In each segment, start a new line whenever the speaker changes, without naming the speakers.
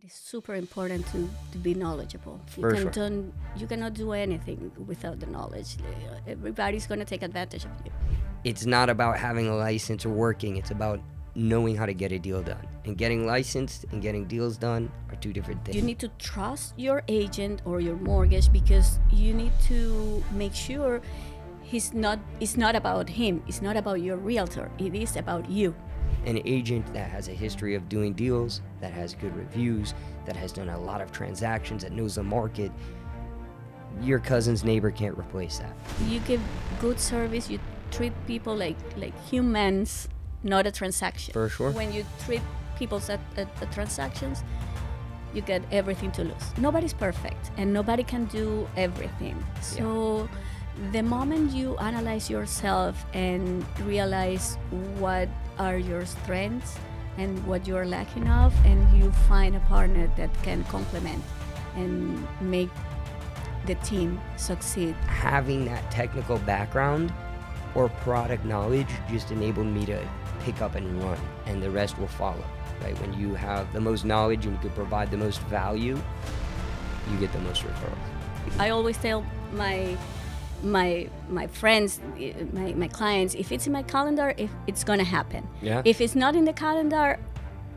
It's super important to be knowledgeable.
For sure.
You cannot do anything without the knowledge. Everybody's going to take advantage of you.
It's not about having a license or working. It's about knowing how to get a deal done. And getting licensed and getting deals done are two different things.
You need to trust your agent or your mortgage because you need to make sure it's not about him. It's not about your realtor. It is about you.
An agent that has a history of doing deals, that has good reviews, that has done a lot of transactions, that knows the market, your cousin's neighbor can't replace that.
You give good service. You treat people like humans, not a transaction.
For sure.
When you treat people at transactions, you get everything to lose. Nobody's perfect, and nobody can do everything. So the moment you analyze yourself and realize what are your strengths and what you're lacking of, and you find a partner that can complement and make the team succeed.
Having that technical background or product knowledge just enabled me to pick up and run, and the rest will follow. Right? When you have the most knowledge and you can provide the most value, you get the most referrals.
I always tell my friends, my clients, if it's in my calendar, if it's gonna happen.
Yeah.
If it's not in the calendar,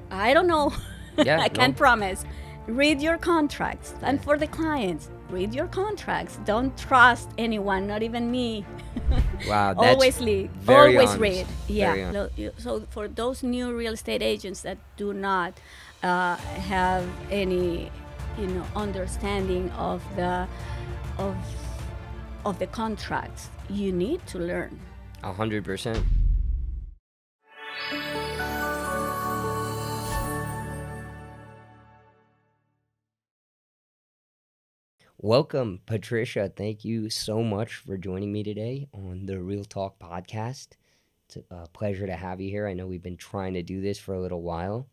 I don't know.
Yeah,
I can't promise. Read your contracts. And for the clients, read your contracts. Don't trust anyone, not even me.
Wow, that's
always
honest.
read.
Very
Yeah. So for those new real estate agents that do not have any, understanding of the contracts, you need to learn.
100%. Welcome, Patricia. Thank you so much for joining me today on the Real Talk podcast. It's a pleasure to have you here. I know we've been trying to do this for a little while.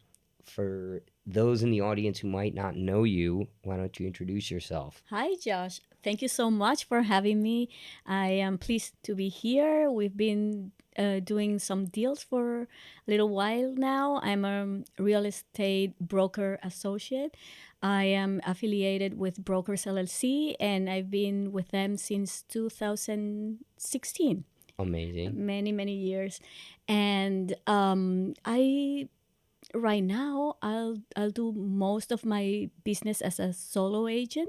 For those in the audience who might not know you, why don't you introduce yourself?
Hi, Josh. Thank you so much for having me. I am pleased to be here. We've been doing some deals for a little while now. I'm a real estate broker associate. I am affiliated with Brokers LLC, and I've been with them since 2016.
Amazing.
Many years. And right now I'll do most of my business as a solo agent,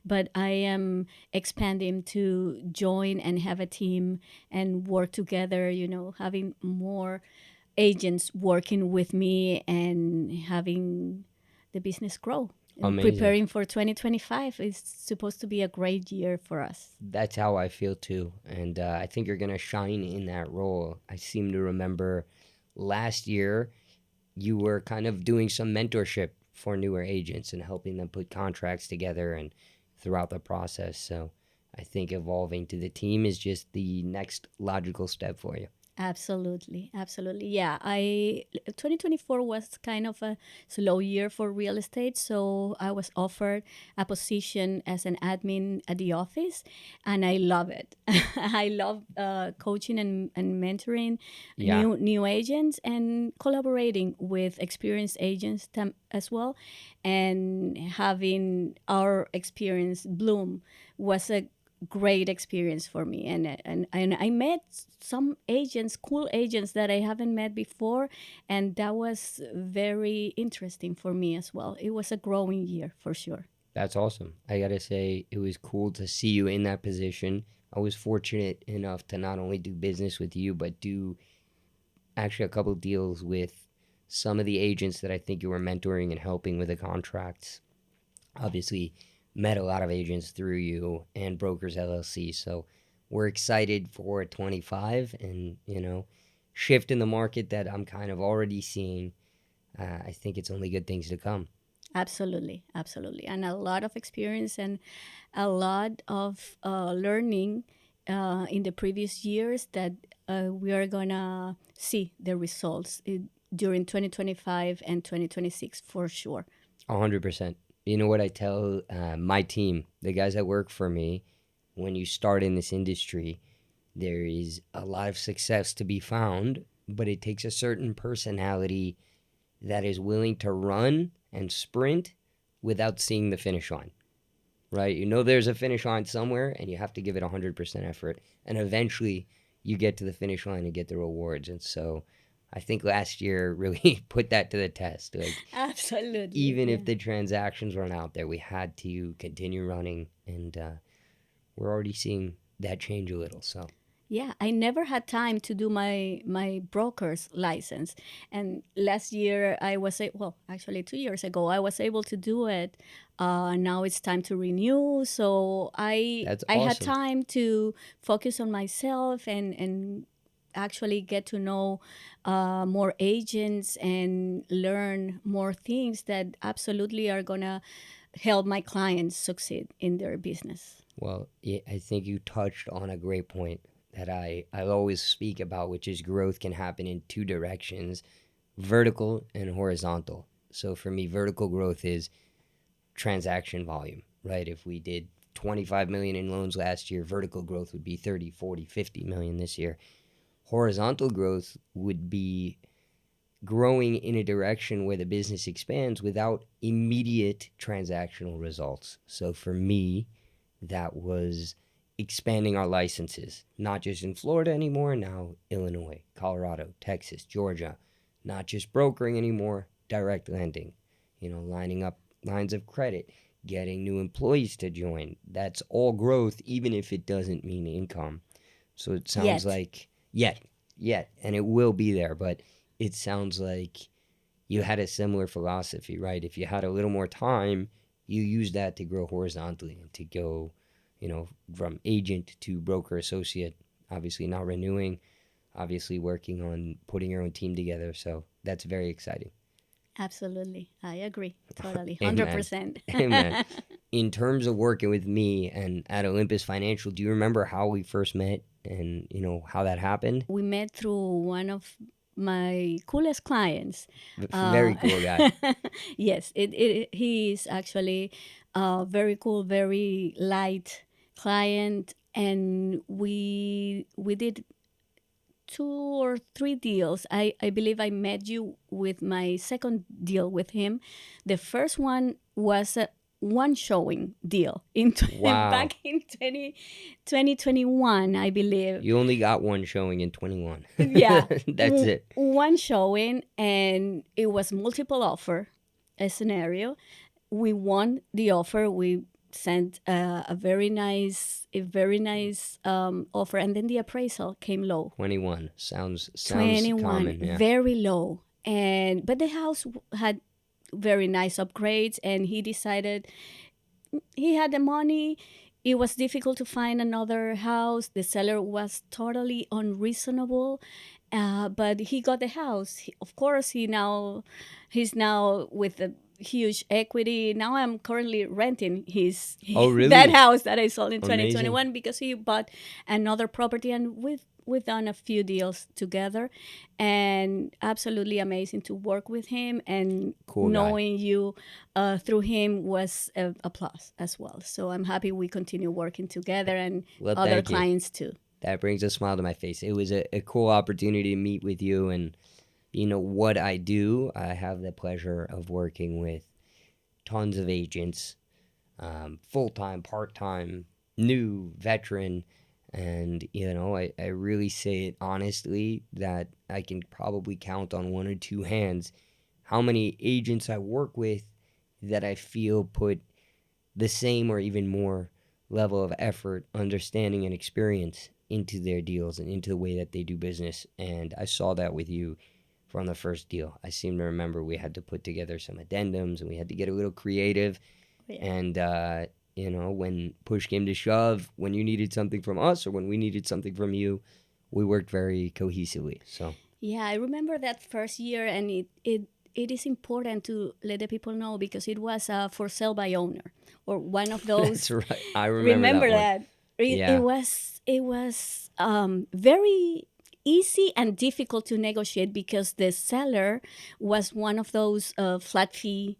but I am expanding to join and have a team and work together, having more agents working with me and having the business grow.
Amazing.
Preparing for 2025 is supposed to be a great year for us.
That's how I feel too. And I think you're going to shine in that role. I seem to remember last year you were kind of doing some mentorship for newer agents and helping them put contracts together and throughout the process. So I think evolving to the team is just the next logical step for you.
Absolutely. Yeah, 2024 was kind of a slow year for real estate, so I was offered a position as an admin at the office, and I love it. I love coaching and mentoring new agents and collaborating with experienced agents as well, and having our experience bloom was a great experience for me, and I met some agents, cool agents that I haven't met before, and that was very interesting for me as well. It was a growing year for sure.
That's awesome. I gotta say, it was cool to see you in that position. I was fortunate enough to not only do business with you, but do actually a couple of deals with some of the agents that I think you were mentoring and helping with the contracts. Obviously met a lot of agents through you and Brokers LLC. So we're excited for 25 and, shift in the market that I'm kind of already seeing. I think it's only good things to come.
Absolutely. And a lot of experience and a lot of learning in the previous years that we are going to see the results during 2025 and 2026 for sure.
100%. You know what I tell my team, the guys that work for me, when you start in this industry, there is a lot of success to be found, but it takes a certain personality that is willing to run and sprint without seeing the finish line, right? You know there's a finish line somewhere, and you have to give it 100% effort. And eventually you get to the finish line and get the rewards. And so I think last year really put that to the test. Like,
Absolutely.
even
Yeah.
if the transactions weren't out there, we had to continue running. And we're already seeing that change a little. So
Yeah, I never had time to do my broker's license, and last year I was well, actually 2 years ago I was able to do it. Now it's time to renew, so
that's
I had
awesome.
time to focus on myself and actually get to know more agents and learn more things that absolutely are gonna help my clients succeed in their business.
Well, yeah, I think you touched on a great point that I always speak about, which is growth can happen in two directions, vertical and horizontal. So for me, vertical growth is transaction volume, right? If we did 25 million in loans last year, vertical growth would be 30, 40, 50 million this year. Horizontal growth would be growing in a direction where the business expands without immediate transactional results. So for me, that was expanding our licenses, not just in Florida anymore, now Illinois, Colorado, Texas, Georgia, not just brokering anymore, direct lending, lining up lines of credit, getting new employees to join. That's all growth, even if it doesn't mean income. So it sounds
Yet.
like, yet, and it will be there, but it sounds like you had a similar philosophy, right? If you had a little more time, you use that to grow horizontally and to go, from agent to broker associate, obviously not renewing, obviously working on putting your own team together. So that's very exciting.
Absolutely. I agree. Totally.
Amen.
100%.
Amen. In terms of working with me and at Olympus Financial, do you remember how we first met and, how that happened?
We met through one of my coolest clients.
Very
Uh,
cool guy.
yes, he is actually a very cool, very light client. And we did 2 or 3 deals. I believe I met you with my second deal with him. The first one was a one showing deal in
Wow.
back in 2021, I believe.
You only got one showing in 21.
Yeah,
That's it.
one showing, and it was multiple offer a scenario. We won the offer. We sent a very nice offer, and then the appraisal came low.
21. Sounds
21,
common, yeah.
very low. And but the house had very nice upgrades, and he decided he had the money. It was difficult to find another house. The seller was totally unreasonable, but he got the house. Of course, he's now with a huge equity. Now I'm currently renting his
Oh,
that
really?
house that I sold in
Amazing.
2021 because he bought another property, and we've done a few deals together, and absolutely amazing to work with him, and
Cool guy.
knowing you through him was a plus as well. So I'm happy we continue working together, and
Well,
other
thank you.
clients too.
That brings a smile to my face. It was a cool opportunity to meet with you. And, what I do, I have the pleasure of working with tons of agents, full-time, part-time, new, veteran. And, I really say it honestly that I can probably count on one or two hands how many agents I work with that I feel put the same or even more level of effort, understanding, and experience into their deals and into the way that they do business. And I saw that with you from the first deal. I seem to remember we had to put together some addendums and we had to get a little creative.
Yeah.
And, when push came to shove, when you needed something from us or when we needed something from you, we worked very cohesively. So
Yeah, I remember that first year, and it is important to let the people know because it was for sale by owner, or one of
that's
those.
right. I remember that
Remember
one.
that it
Yeah.
was very easy and difficult to negotiate because the seller was one of those flat fee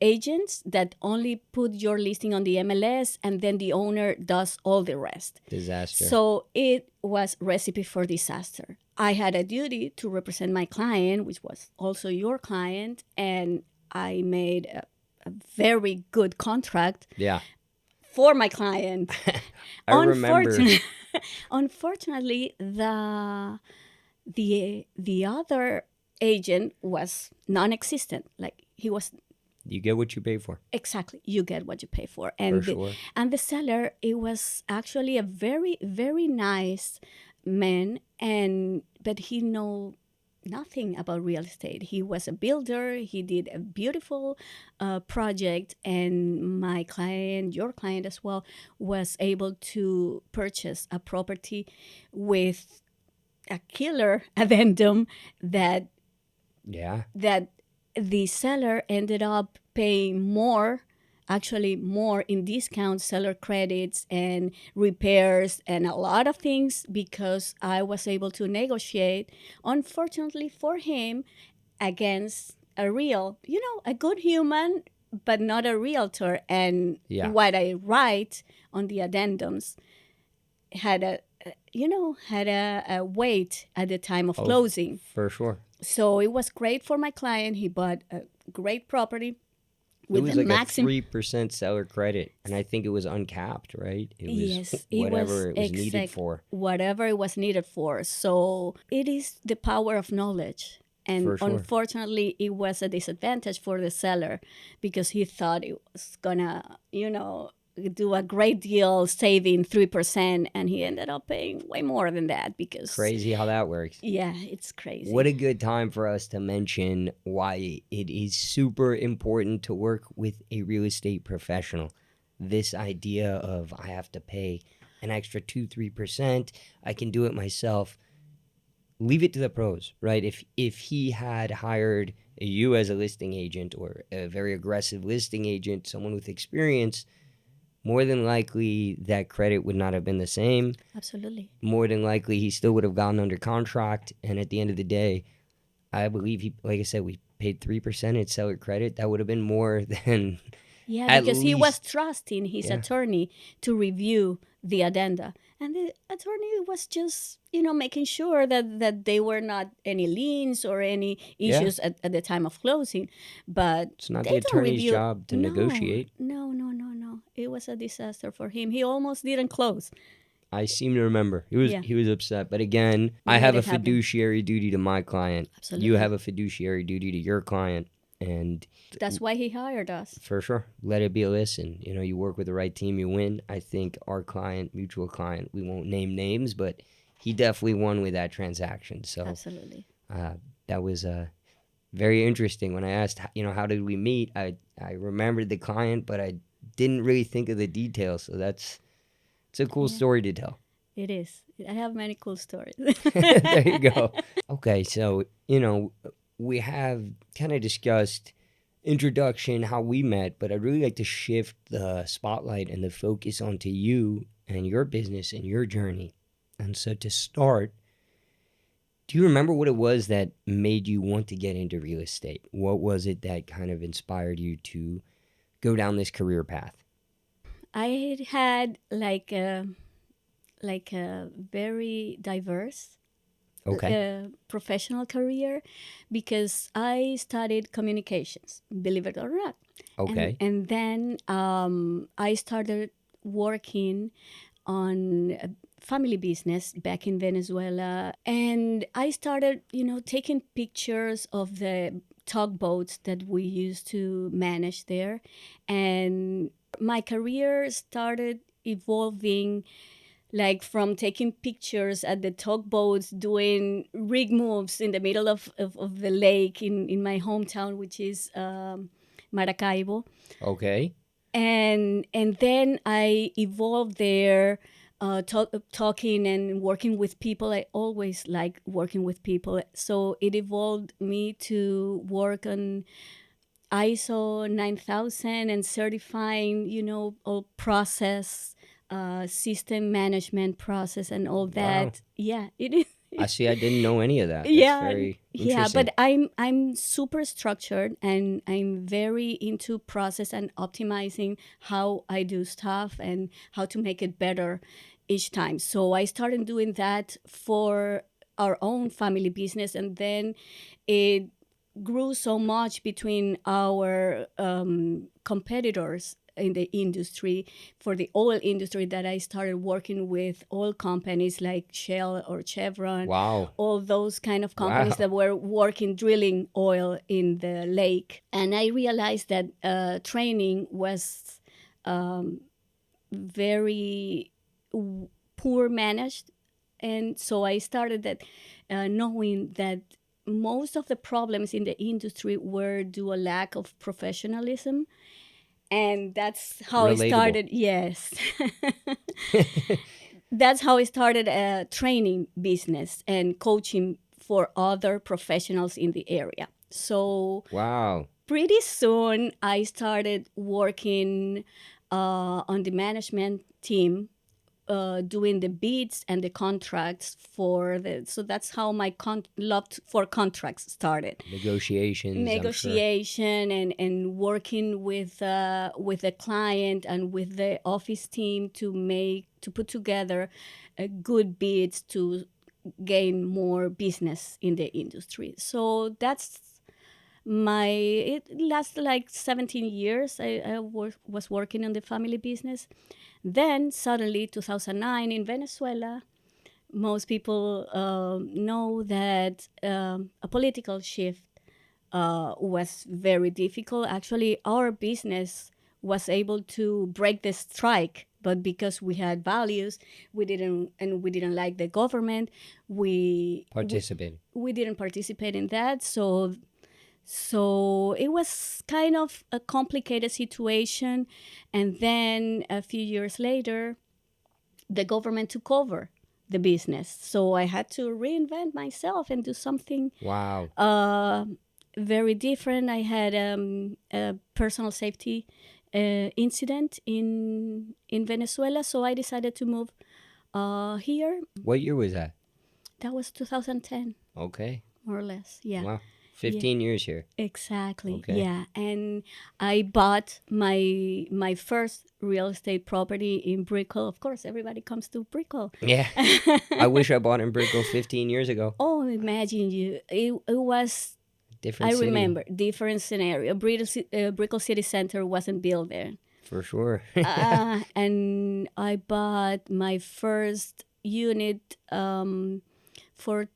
agents that only put your listing on the MLS, and then the owner does all the rest.
Disaster.
So it was recipe for disaster. I had a duty to represent my client, which was also your client, and I made a very good contract
Yeah.
for my client.
I remember.
Unfortunately, unfortunately, the other agent was non-existent. Like he was
You get what you pay for,
exactly, you get what you pay for,
for
and
sure.
the seller, it was actually a very very nice man, and but he know nothing about real estate. He was a builder. He did a beautiful project, and my client, your client as well, was able to purchase a property with a killer addendum that
Yeah.
that the seller ended up paying more, actually more in discount, seller credits and repairs and a lot of things, because I was able to negotiate, unfortunately for him, against a real, a good human, but not a realtor. And
Yeah.
what I write on the addendums had a weight at the time of
Oh,
closing.
for sure.
So it was great for my client. He bought a great property
It
with
was
the
like a
maximum.
3% seller credit, and I think it was uncapped, right? It was
Yes, it was
whatever it was needed
exact
for,
whatever it was needed for. So it is the power of knowledge. And
for sure.
unfortunately, it was a disadvantage for the seller because he thought it was gonna, do a great deal saving 3%, and he ended up paying way more than that because,
Crazy how that works.
yeah, it's
What a
crazy.
good time for us to mention why it is super important to work with a real estate professional. This idea of I have to pay an extra 2-3%, I can do it myself. Leave it to the pros, right? If he had hired you as a listing agent or a very aggressive listing agent, someone with experience, more than likely that credit would not have been the same.
Absolutely.
More than likely he still would have gotten under contract, and at the end of the day, I believe he, like I said, we paid 3% in seller credit. That would have been more than
Yeah,
at
because he was
least,
trusting his
yeah,
attorney to review the addenda. And the attorney was just, making sure that they were not any liens or any
yeah.
issues at the time of closing. But
It's not
they
the
don't
attorney's
review.
job to
No,
negotiate.
no, no, no, no. It was a disaster for him. He almost didn't close.
I seem to remember he was
Yeah,
he was upset, but again,
we
I
made
have a
it happen.
fiduciary duty to my client. You have
Absolutely.
a fiduciary duty to your client, and
That's why he hired us.
for sure, let it be a listen. You work with the right team, you win. I think our client, mutual client, we won't name names, but he definitely won with that transaction. So
Absolutely.
uh, that was very interesting. When I asked, how did we meet? I remembered the client, but I didn't really think of the details. So it's a cool
Yeah,
story to tell.
it is. I have many cool stories.
There you go. Okay, so we have kind of discussed introduction, how we met, but I'd really like to shift the spotlight and the focus onto you and your business and your journey. And so to start, do you remember what it was that made you want to get into real estate? What was it that kind of inspired you to go down this career path?
I had like a very diverse
Okay.
professional career because I studied communications, believe it or not, and
Okay.
then I started working on a family business back in Venezuela, and I started, taking pictures of the tugboats that we used to manage there, and my career started evolving, like from taking pictures at the tugboats, doing rig moves in the middle of the lake in my hometown, which is Maracaibo.
Okay.
And then I evolved there, talking and working with people. I always like working with people. So it evolved me to work on ISO 9000 and certifying, all process, system management process and all
Wow.
that. Yeah, it is.
I see. I didn't know any of that. That's
Yeah,
very
yeah,
interesting.
but I'm super structured, and I'm very into process and optimizing how I do stuff and how to make it better each time. So I started doing that for our own family business, and then it grew so much between our competitors in the industry, for the oil industry, that I started working with oil companies like Shell or Chevron,
Wow.
all those kind of companies
Wow.
that were working drilling oil in the lake. And I realized that training was very poor managed. And so I started that knowing that most of the problems in the industry were due to a lack of professionalism. And that's how I
Relatable.
started. Yes. That's how I started a training business and coaching for other professionals in the area. So
Wow.
pretty soon I started working on the management team, doing the bids and the contracts for the. So that's how my love for contracts started.
Negotiations, I'm sure.
Negotiation and working with the client and with the office team to put together good bids to gain more business in the industry. So that's it lasted like 17 years. I was working on the family business. Then suddenly 2009 in Venezuela, most people know that a political shift was very difficult. Actually, our business was able to break the strike, but because we had values, we didn't like the government.
Participating.
We didn't participate in that. So it was kind of a complicated situation. And then a few years later, the government took over the business. So I had to reinvent myself and do something
Wow.
very different. I had a personal safety incident in Venezuela, so I decided to move here.
What year was that?
That was 2010,
Okay.
more or less. Yeah.
Wow.
Yeah.
15 years here.
Exactly.
Okay.
Yeah, and I bought my first real estate property in Brickell. Of course, everybody comes to Brickell.
Yeah. I wish I bought in Brickell 15 years ago.
Oh, imagine you! It was.
Different
I
city.
remember different scenario. Brickell City Center wasn't built there.
For sure.
And I bought my first unit for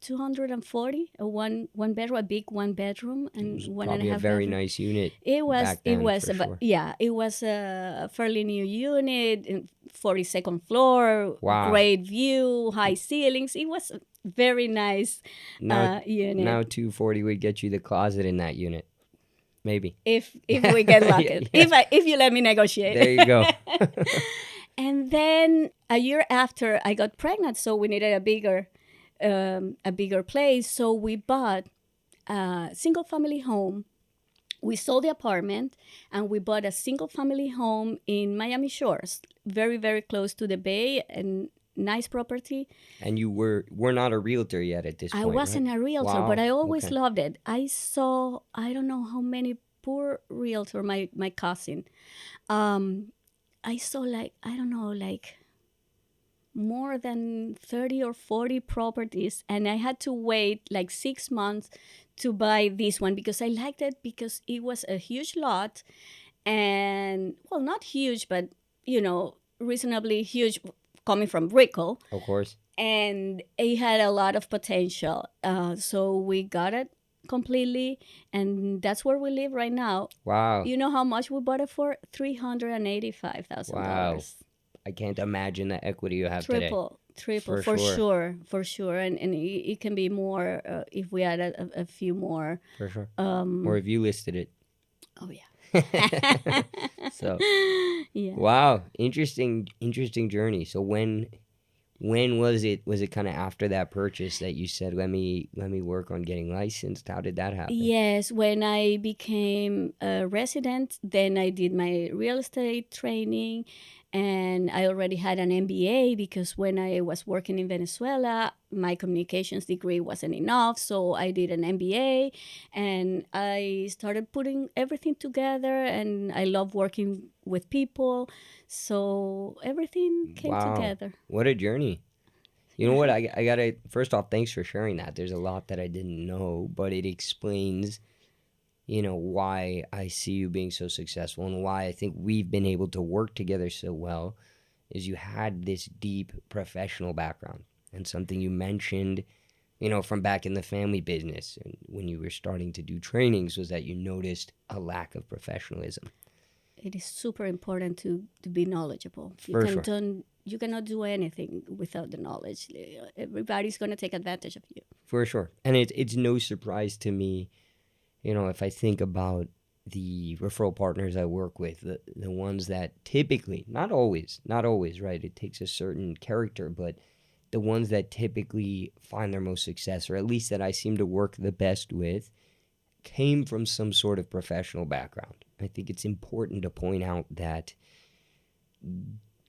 240, a one bedroom, a big one bedroom, and one and a
Probably a
half
very
bedroom.
nice unit.
It was
back then, for
about,
sure.
yeah, it was a fairly new unit, 42nd floor,
Wow.
great view, high ceilings. It was a very nice unit.
Now 240 would get you the closet in that unit. Maybe.
If we get lucky.
Yeah.
If you let me negotiate.
There you go.
And then a year after I got pregnant, so we needed a bigger place. So we bought a single family home. We sold the apartment and we bought a single family home in Miami Shores, very, very close to the bay, and nice property.
And you were not a realtor yet at this point,
I wasn't
right?
a realtor,
Wow.
but I always
Okay.
loved it. I saw, I don't know how many poor realtor, my cousin. I saw I don't know, more than 30 or 40 properties, and I had to wait like 6 months to buy this one because I liked it because it was a huge lot, and well, not huge, but reasonably huge coming from Brickell,
Of course.
and it had a lot of potential. So we got it completely, and that's where we live right now.
Wow.
You know how much we bought it for? $385,000.
Wow. I can't imagine the equity you have today.
Triple,
For
for sure, and it can be more if we add a few more.
For sure. Or if you listed it.
Oh yeah.
So
Yeah.
wow, interesting journey. So when was it kind of after that purchase that you said let me work on getting licensed? How did that happen?
Yes, when I became a resident, then I did my real estate training, and I already had an MBA because when I was working in Venezuela, my communications degree wasn't enough, so I did an MBA, and I started putting everything together, and I love working with people, so everything came
Wow.
together.
What a journey. You know what? I gotta, first off, thanks for sharing that. There's a lot that I didn't know, but it explains, why I see you being so successful and why I think we've been able to work together so well is you had this deep professional background. And something you mentioned, from back in the family business and when you were starting to do trainings was that you noticed a lack of professionalism.
It is super important to be knowledgeable.
For sure.
You cannot do anything without the knowledge. Everybody's going to take advantage of you.
For sure. And it's no surprise to me, if I think about the referral partners I work with, the ones that typically, not always, right? It takes a certain character, but the ones that typically find their most success, or at least that I seem to work the best with, came from some sort of professional background. I think it's important to point out that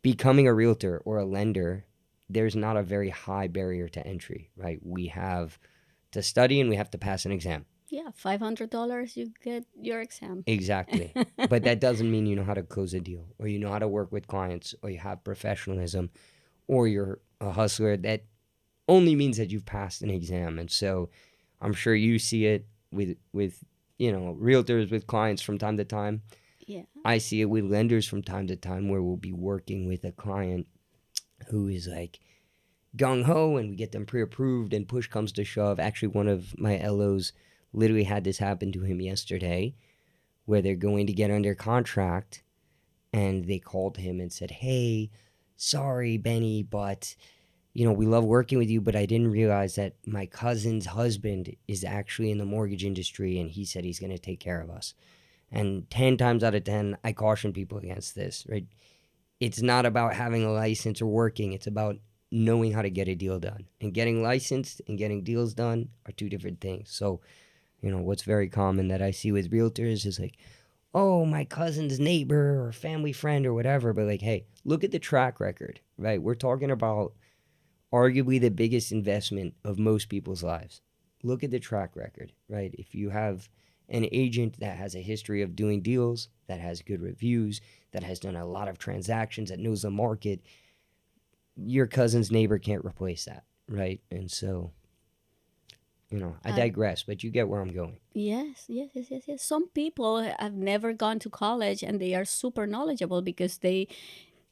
becoming a realtor or a lender, there's not a very high barrier to entry, right? We have to study and we have to pass an exam.
Yeah, $500, you get your exam.
Exactly. But that doesn't mean you know how to close a deal, or you know how to work with clients, or you have professionalism, or you're a hustler. That only means that you've passed an exam. And so I'm sure you see it with realtors with clients from time to time.
Yeah.
I see it with lenders from time to time where we'll be working with a client who is like gung-ho and we get them pre-approved and push comes to shove. Actually, one of my LOs literally had this happen to him yesterday where they're going to get under contract and they called him and said, "Hey, sorry, Benny, but we love working with you, but I didn't realize that my cousin's husband is actually in the mortgage industry and he said he's going to take care of us." And 10 times out of 10, I caution people against this, right? It's not about having a license or working. It's about knowing how to get a deal done. And getting licensed and getting deals done are two different things. So, what's very common that I see with realtors is like, oh, my cousin's neighbor or family friend or whatever. But like, hey, look at the track record, right? We're talking about arguably the biggest investment of most people's lives. Look at the track record, right? If you have an agent that has a history of doing deals, that has good reviews, that has done a lot of transactions, that knows the market, your cousin's neighbor can't replace that, right? And so, I digress, but you get where I'm going.
Yes. Some people have never gone to college and they are super knowledgeable because they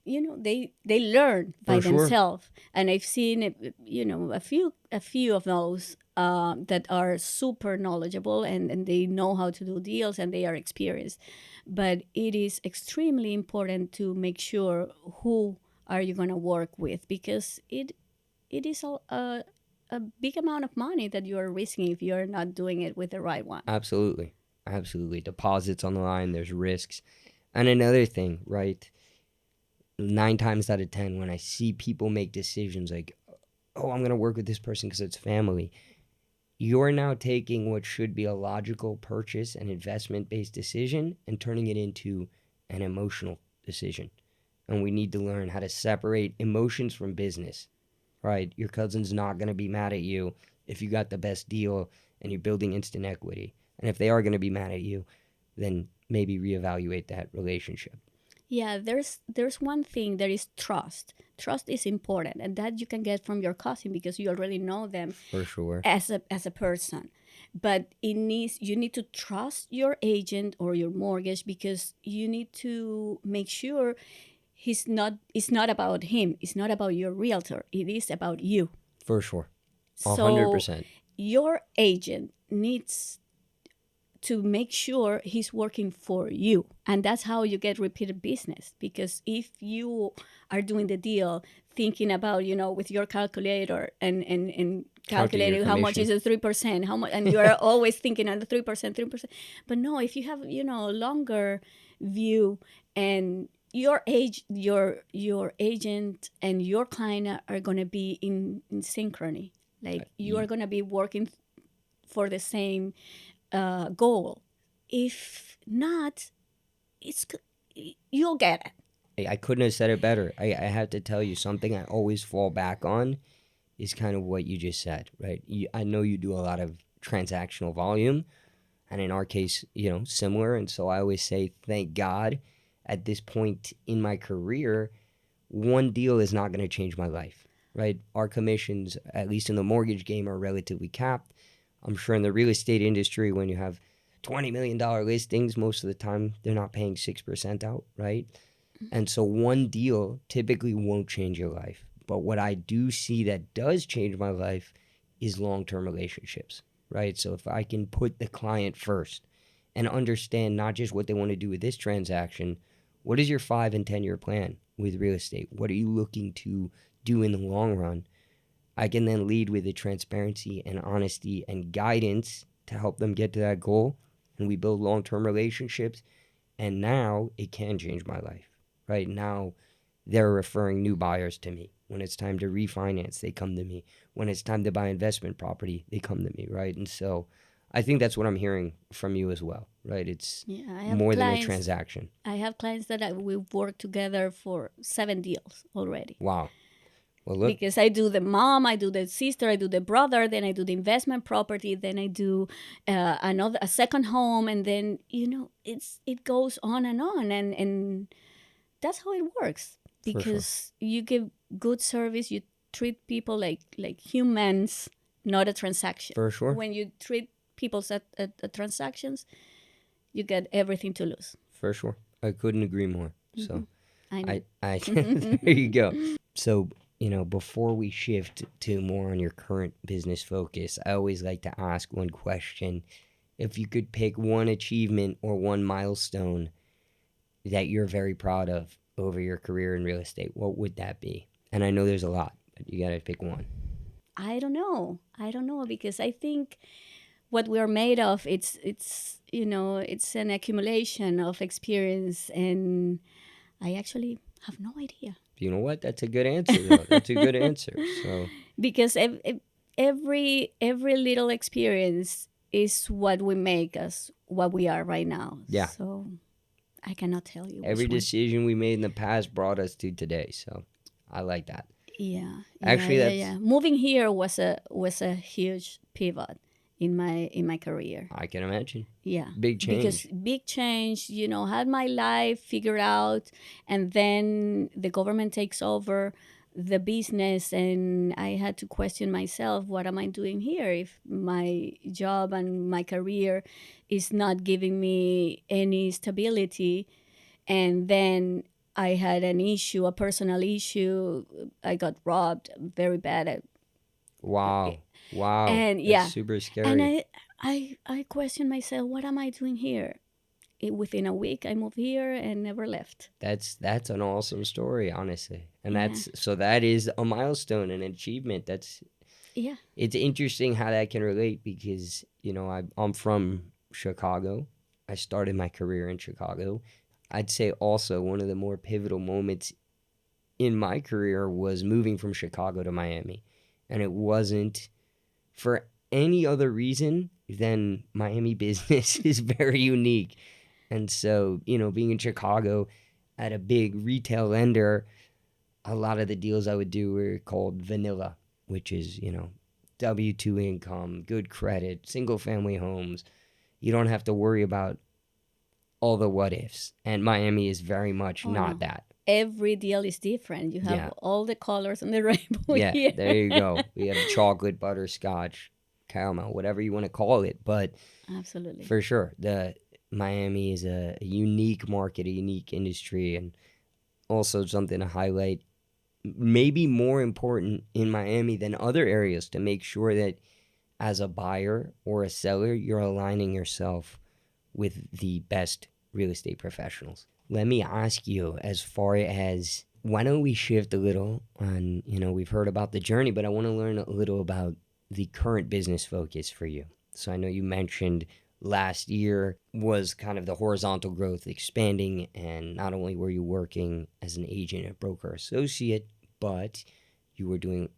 learn by
For sure.
themselves. And I've seen a few of those that are super knowledgeable and they know how to do deals and they are experienced. But it is extremely important to make sure who are you going to work with, because it is a big amount of money that you are risking if you're not doing it with the right one.
Absolutely. Deposits on the line, there's risks. And another thing, right? 9 times out of 10, when I see people make decisions like, oh, I'm going to work with this person because it's family, you're now taking what should be a logical purchase and investment-based decision and turning it into an emotional decision. And we need to learn how to separate emotions from business, right? Your cousin's not going to be mad at you if you got the best deal and you're building instant equity. And if they are going to be mad at you, then maybe reevaluate that relationship.
Yeah, there's one thing, there is trust. Trust is important, and that you can get from your cousin because you already know them.
For sure.
As a person. But you need to trust your agent or your mortgage, because you need to make sure it's not about him, it's not about your realtor, it is about you.
For sure.
So
100%.
your agent needs to make sure he's working for you. And that's how you get repeated business. Because if you are doing the deal thinking about, with your calculator and calculating how much is the 3%, how much, and you are always thinking on the 3%. But no, if you have, longer view, and your agent and your client are going to be in synchrony. Like you are going to be working for the same goal. If not, you'll get it.
I couldn't have said it better. I have to tell you, something I always fall back on is kind of what you just said, right? I know you do a lot of transactional volume, and in our case, similar. And so I always say, thank God, at this point in my career, one deal is not going to change my life. right? Our commissions, at least in the mortgage game, are relatively capped. I'm sure in the real estate industry, when you have $20 million listings, most of the time they're not paying 6% out, right? And so one deal typically won't change your life. But what I do see that does change my life is long-term relationships, right? So if I can put the client first and understand not just what they want to do with this transaction, what is your 5 and 10-year plan with real estate? What are you looking to do in the long run? I can then lead with the transparency and honesty and guidance to help them get to that goal. And we build long-term relationships. And now it can change my life. Right now, they're referring new buyers to me. When it's time to refinance, they come to me. When it's time to buy investment property, they come to me, right? And so I think that's what I'm hearing from you as well, right? It's more than a transaction.
I have clients that we've worked together for 7 deals already.
Wow. Well, look.
Because I do the mom, I do the sister, I do the brother, then I do the investment property, then I do a second home, and then it goes on, and that's how it works. Because you give good service, you treat people like humans, not a transaction.
For sure.
When you treat people at transactions, you get everything to lose.
For sure. I couldn't agree more. So
I
there you go. So, before we shift to more on your current business focus, I always like to ask one question. If you could pick one achievement or one milestone that you're very proud of over your career in real estate, what would that be? And I know there's a lot, but you got to pick one.
I don't know because I think what we're made of, it's an accumulation of experience, and I actually have no idea.
You know what? That's a good answer, though. That's a good answer. So
because every little experience is what we make us what we are right now.
Yeah.
So I cannot tell you.
Every decision we made in the past brought us to today. So I like that.
Yeah.
Actually,
moving here was a huge pivot in my career.
I can imagine.
Yeah.
Big change.
Because big change, had my life figured out, and then the government takes over the business, and I had to question myself, what am I doing here if my job and my career is not giving me any stability? And then I had a personal issue. I got robbed very bad.
Wow.
And
that's super scary.
And I questioned myself, what am I doing here? Within a week, I moved here and never left.
That's an awesome story, honestly. And that is a milestone, an achievement. It's interesting how that can relate because, I'm from Chicago. I started my career in Chicago. I'd say also one of the more pivotal moments in my career was moving from Chicago to Miami. And it wasn't for any other reason than Miami business is very unique. And so, being in Chicago at a big retail lender, a lot of the deals I would do were called vanilla, which is, W-2 income, good credit, single family homes. You don't have to worry about all the what ifs. And Miami is very much not that.
Every deal is different. You have all the colors on the rainbow.
Yeah, there you go. We have chocolate, butterscotch, caramel, whatever you want to call it. But
absolutely,
for sure, Miami is a unique market, a unique industry, and also something to highlight. Maybe more important in Miami than other areas to make sure that as a buyer or a seller, you're aligning yourself with the best real estate professionals. Let me ask you, as far as, why don't we shift a little on, we've heard about the journey, but I want to learn a little about the current business focus for you. So I know you mentioned last year was kind of the horizontal growth expanding, and not only were you working as an agent and broker associate, but you were doing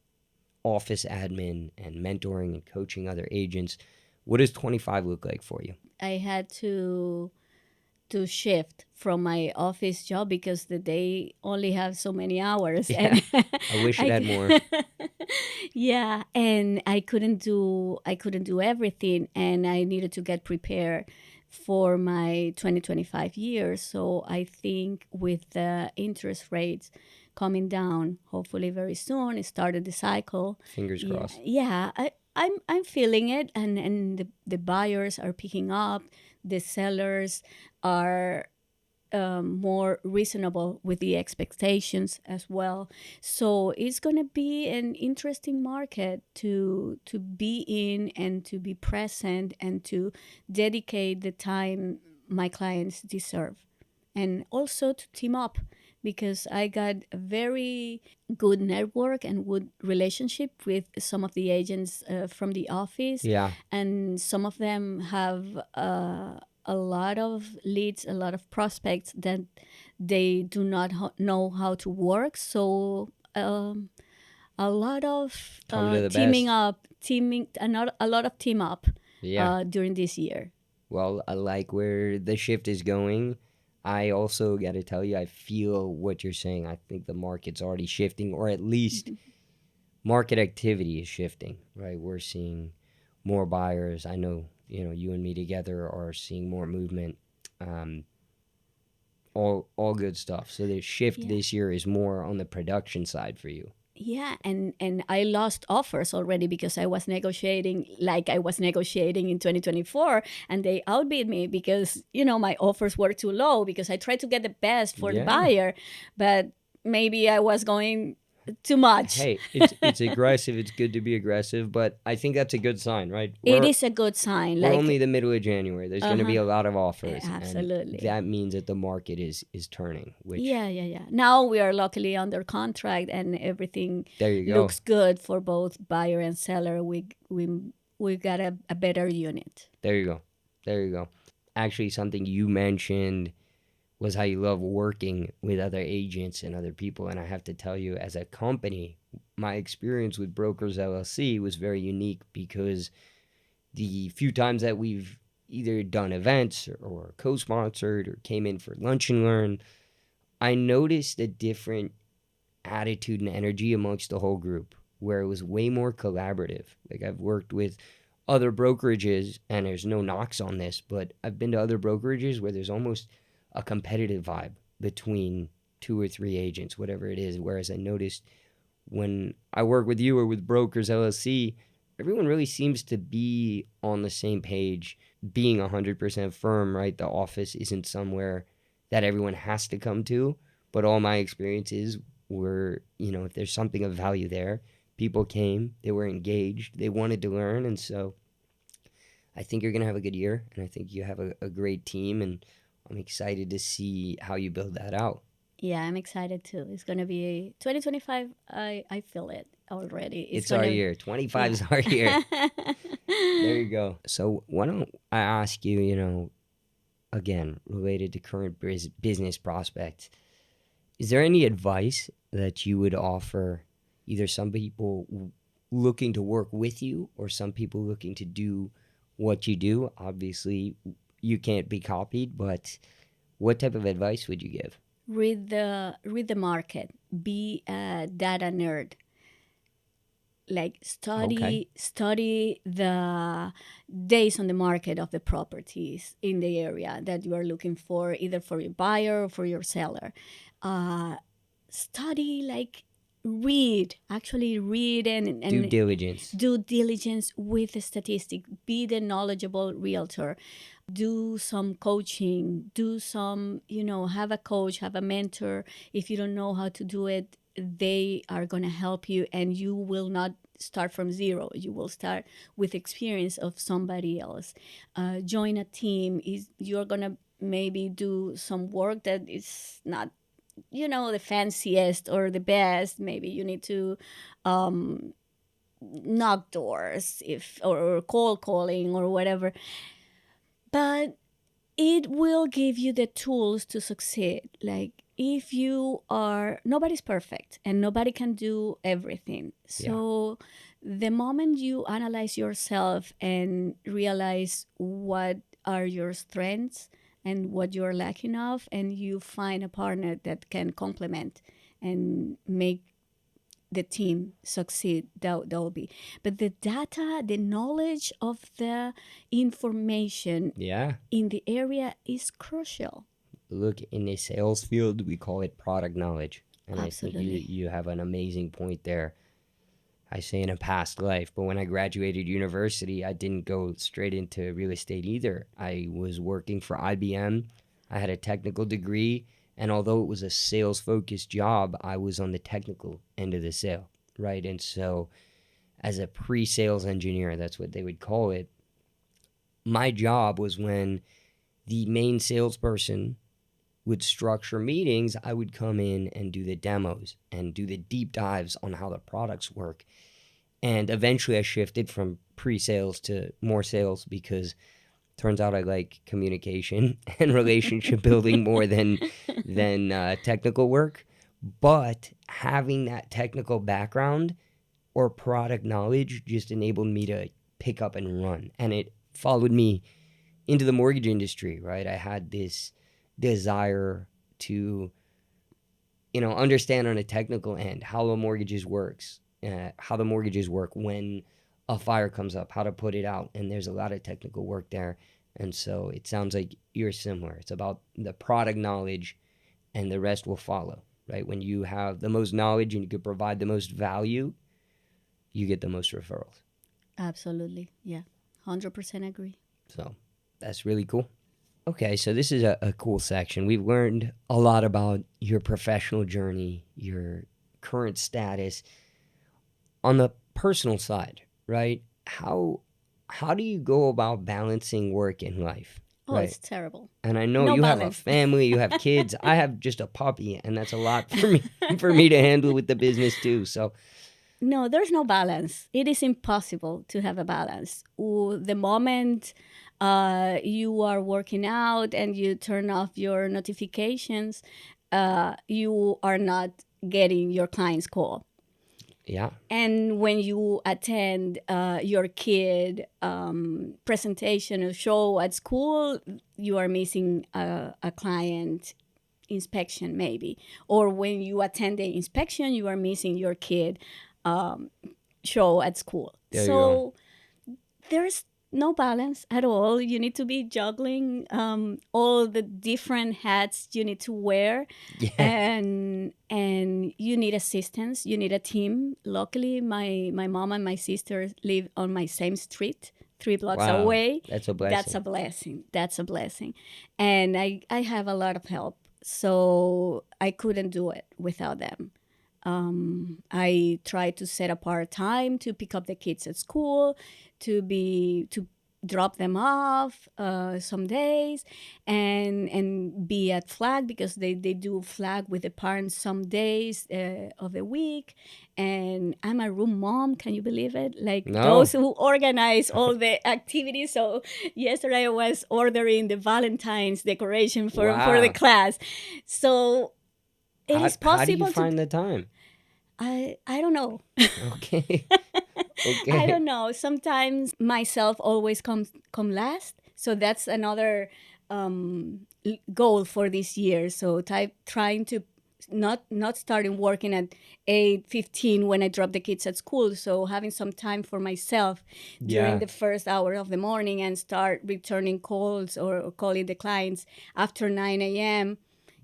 office admin and mentoring and coaching other agents. What does 25 look like for you?
I had to shift from my office job because the day only have so many hours.
Yeah, and I wish it had more.
Yeah, and I couldn't do everything, and I needed to get prepared for my 2025 year. So I think with the interest rates coming down, hopefully very soon, it started the cycle.
Fingers
Yeah,
crossed.
yeah, I'm feeling it, and the buyers are picking up, the sellers are more reasonable with the expectations as well. So it's going to be an interesting market to be in and to be present and to dedicate the time my clients deserve, and also to team up, because I got a very good network and good relationship with some of the agents from the office,
Yeah.
and some of them have a lot of leads, a lot of prospects that they do not know how to work. So a lot of
Come to the
teaming
best.
up, a lot of team up
Yeah.
during this year.
Well, I like where the shift is going. I also got to tell you, I feel what you're saying. I think the market's already shifting, or at least market activity is shifting, right? We're seeing more buyers. I know, you and me together are seeing more movement. Um, all good stuff. So the shift
Yeah.
this year is more on the production side for you.
Yeah, and I lost offers already because I was negotiating like I was negotiating in 2024, and they outbid me because my offers were too low, because I tried to get the best for the
Yeah.
buyer, but maybe I was going too much.
Hey, it's aggressive. It's good to be aggressive, but I think that's a good sign, right?
It
We're
is a good sign.
we're only
Like,
the middle of January. There's going to
uh-huh,
be a lot of offers, and
absolutely.
that means that the market is turning. Which
Yeah, yeah, yeah. Now we are luckily under contract, and everything
there you go.
looks good for both buyer and seller. We got a better unit.
There you go. There you go. Actually, something you mentioned was how you love working with other agents and other people. And I have to tell you, as a company, my experience with Brokers LLC was very unique, because the few times that we've either done events or co-sponsored or came in for lunch and learn, I noticed a different attitude and energy amongst the whole group, where it was way more collaborative. Like, I've worked with other brokerages, and there's no knocks on this, but I've been to other brokerages where there's almost a competitive vibe between two or three agents, whatever it is. Whereas I noticed when I work with you or with Brokers LLC, everyone really seems to be on the same page, being 100% firm, right? The office isn't somewhere that everyone has to come to, but all my experiences were, if there's something of value there, people came, they were engaged, they wanted to learn. And so I think you're going to have a good year, and I think you have a great team, and I'm excited to see how you build that out.
Yeah, I'm excited too. It's gonna be 2025. I feel it already. It's
It's our
gonna,
year. 25
yeah.
is our year. There you go. So why don't I ask you, again, related to current business prospects, is there any advice that you would offer either some people looking to work with you or some people looking to do what you do? Obviously, you can't be copied, but what type of advice would you give?
Read the market. Be a data nerd. Like,
Okay.
study the days on the market of the properties in the area that you are looking for, either for your buyer or for your seller. uh, Study, like, actually read,
Due
and
diligence.
due diligence with the statistic. Be the knowledgeable realtor. Do some coaching. Do some, have a coach, have a mentor. If you don't know how to do it, they are going to help you, and you will not start from zero. You will start with experience of somebody else. Join a team. You're going to maybe do some work that is not, the fanciest or the best. Maybe you need to um, knock doors, if or cold calling or whatever, but it will give you the tools to succeed. Like, if you are, nobody's perfect and nobody can do everything.
Yeah.
So the moment you analyze yourself and realize what are your strengths and what you're lacking of, and you find a partner that can complement and make the team succeed. That will be. But the data, the knowledge of the information
Yeah.
in the area is crucial.
Look, in the sales field, we call it product knowledge. And I think
Absolutely.
you have an amazing point there. I say in a past life, but when I graduated university, I didn't go straight into real estate either. I was working for IBM. I had a technical degree, and although it was a sales focused job, I was on the technical end of the sale, right? And so, as a pre sales engineer, that's what they would call it, my job was when the main salesperson would structure meetings, I would come in and do the demos and do the deep dives on how the products work. And eventually I shifted from pre-sales to more sales because turns out I like communication and relationship building more than technical work. But having that technical background or product knowledge just enabled me to pick up and run. And it followed me into the mortgage industry, right? I had this desire to, understand on a technical end how the mortgages works, how the mortgages work when a fire comes up, how to put it out. And there's a lot of technical work there. And so it sounds like you're similar. It's about the product knowledge and the rest will follow, right? When you have the most knowledge and you can provide the most value, you get the most referrals.
Absolutely. Yeah. 100% agree.
So that's really cool. Okay, so this is a cool section. We've learned a lot about your professional journey, your current status. On the personal side, right? How do you go about balancing work and life?
Oh,
Right.
it's terrible.
And I know
No
you have a
balance.
family, you have kids. I have just a puppy, and that's a lot for me for me to handle with the business too. So
No, there's no balance. It is impossible to have a balance. The moment you are working out and you turn off your notifications, you are not getting your client's call.
yeah,
And when you attend your kid presentation or show at school, you are missing a client inspection maybe. Or when you attend the inspection, you are missing your kid show at school.
there you go.
So there's no balance at all. You need to be juggling all the different hats you need to wear,
Yeah.
and you need assistance. You need a team. Luckily, my mom and my sister live on my same street, 3 blocks
Wow,
away.
that's a
That's
blessing.
a blessing. That's a blessing, and I have a lot of help. So I couldn't do it without them. I try to set apart time to pick up the kids at school, to drop them off some days, and be at flag because they do flag with the parents some days of the week. And I'm a room mom. Can you believe it? Like
No.
those who organize all the activities. So yesterday I was ordering the Valentine's decoration for the
Wow.
class. So it
How
is
how do you
possible to.
find the time?
I don't know.
Okay.
I
Okay.
don't know. Sometimes myself always come last. So that's another goal for this year. So trying to not starting working at 8:15 when I drop the kids at school. So having some time for myself during
Yeah.
the first hour of the morning and start returning calls or calling the clients after 9 a.m.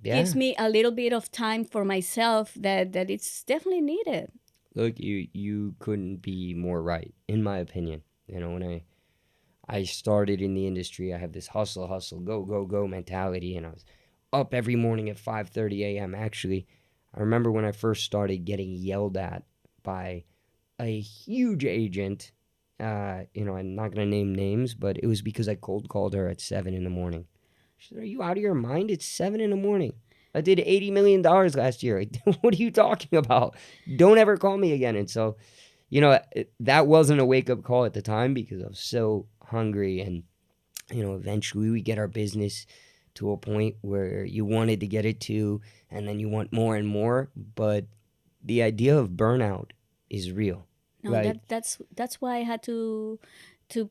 gives
Yeah.
me a little bit of time for myself that it's definitely needed.
Look, you couldn't be more right, in my opinion. When I started in the industry, I have this hustle, hustle, go, go, go mentality, and I was up every morning at 5:30 a.m. Actually, I remember when I first started getting yelled at by a huge agent. I'm not gonna name names, but it was because I cold called her at 7 in the morning. She said, "Are you out of your mind? It's 7 in the morning. I did $80 million last year. What are you talking about? Don't ever call me again." And so, that wasn't a wake up call at the time because I was so hungry. And, eventually we get our business to a point where you wanted to get it to, and then you want more and more. But the idea of burnout is real,
No,
right?
that's why I had to to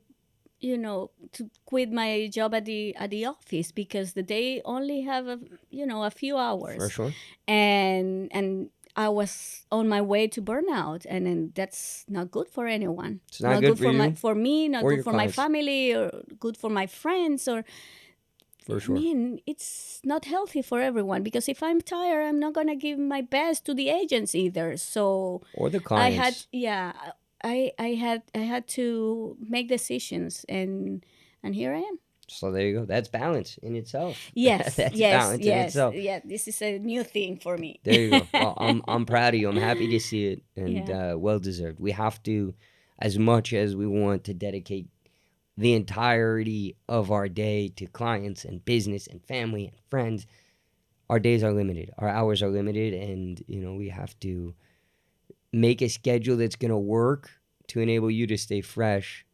quit my job at the office because the day only have a few
For
hours,
sure.
and I was on my way to burnout, and then that's not good for anyone.
It's not good for you
for me, not
or
good
your
for my
clients,
family, or good for my friends, or
for
I
sure.
mean, it's not healthy for everyone because if I'm tired, I'm not gonna give my best to the agents either. So
Or the
I had,
clients.
yeah, I had to make decisions, and here I am.
So there you go. That's balance in itself.
Yes,
That's
yes,
balance in
yes,
itself.
yeah. This is a new thing for me.
There you go. Well, I'm proud of you. I'm happy to see it, and
Yeah,
well deserved. We have to, as much as we want to dedicate the entirety of our day to clients and business and family and friends, our days are limited. Our hours are limited, and we have to make a schedule that's going to work to enable you to stay fresh,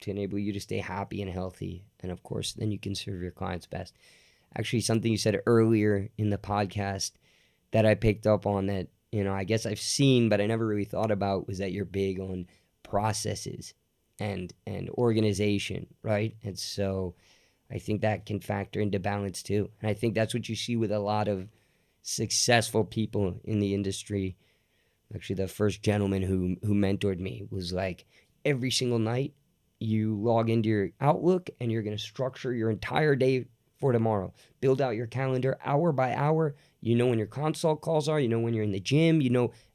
to enable you to stay happy and healthy, and of course, then you can serve your clients best. Actually, something you said earlier in the podcast that I picked up on that, I guess I've seen, but I never really thought about was that you're big on processes and organization, right? And so I think that can factor into balance too. And I think that's what you see with a lot of successful people in the industry. Actually, the first gentleman who mentored me was like, every single night you log into your Outlook and you're going to structure your entire day for tomorrow. Build out your calendar hour by hour. You know when your consult calls are, you know when you're in the gym,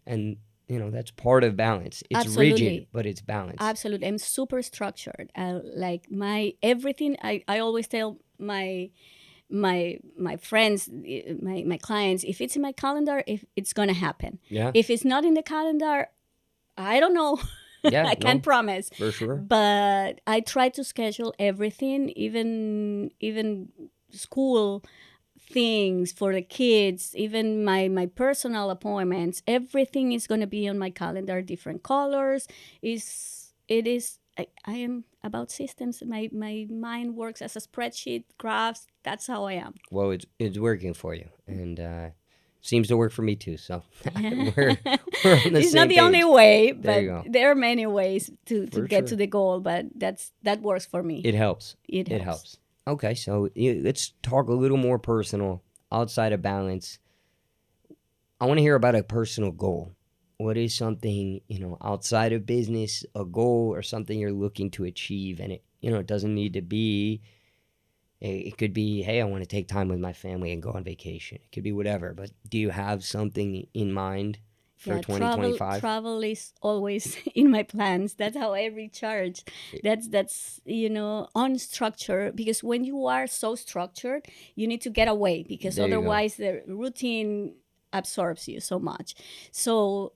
and that's part of balance. It's rigid,
absolutely.
but it's balance.
Absolutely. I'm super structured. Like my everything. I always tell my friends, my clients, if it's in my calendar, if it's gonna happen.
Yeah.
If it's not in the calendar, I don't know.
Yeah,
I can't
no,
promise.
for sure.
But I try to schedule everything, even school things for the kids, even my personal appointments. Everything is going to be on my calendar, different colors. I am about systems. My mind works as a spreadsheet, graphs. That's how I am.
Well, it's working for you, and seems to work for me too. So
Yeah.
we're on the
It's not
same
the only
page.
way,
There you
but
go.
there are many ways to
For
get to
sure.
the goal. But that works for me.
It helps.
It
It
helps.
helps. Okay, so let's talk a little more personal outside of balance. I want to hear about a personal goal. What is something, outside of business, a goal or something you're looking to achieve? And it doesn't need to be, it could be, hey, I want to take time with my family and go on vacation. It could be whatever. But do you have something in mind for
Yeah, travel
2025?
travel is always in my plans. That's how I recharge. That's unstructured, because when you are so structured, you need to get away, because
There you go.
otherwise the routine absorbs you so much. So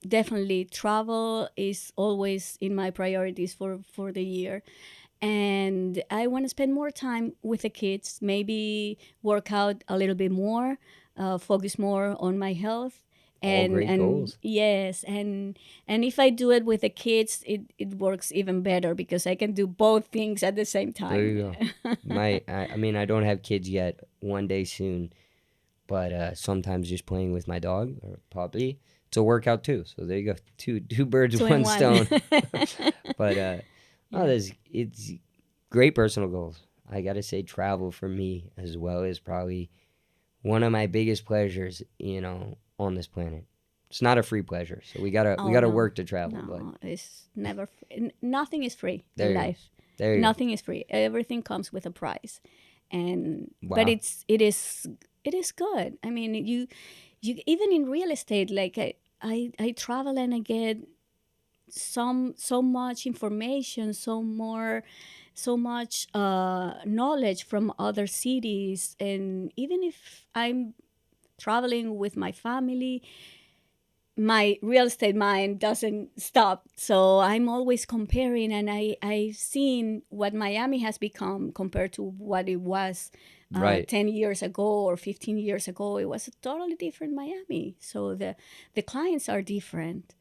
definitely travel is always in my priorities for the year. And I want to spend more time with the kids, maybe work out a little bit more, focus more on my health.
All
and
great
and
goals.
yes, and if I do it with the kids, it works even better, because I can do both things at the same
There
time.
you go. I mean, I don't have kids yet. One day soon. But sometimes just playing with my dog or puppy, it's a workout too. So there you go, two birds,
Two in
one
one.
stone. But
Yeah.
it's great personal goals. I gotta say, travel for me as well is probably one of my biggest pleasures, on this planet. It's not a free pleasure, so we
Oh
gotta
no,
work to travel. But
no, it's never. Nothing is free
there
in
you go,
life.
there you go.
Nothing is free. Everything comes with a price, and but
Wow,
it is good. I mean, you even in real estate, like I travel and I get so much information, so much knowledge from other cities. And even if I'm traveling with my family, my real estate mind doesn't stop. So I'm always comparing, and I've seen what Miami has become compared to what it was
right,
10 years ago or 15 years ago. It was a totally different Miami. So the clients are different.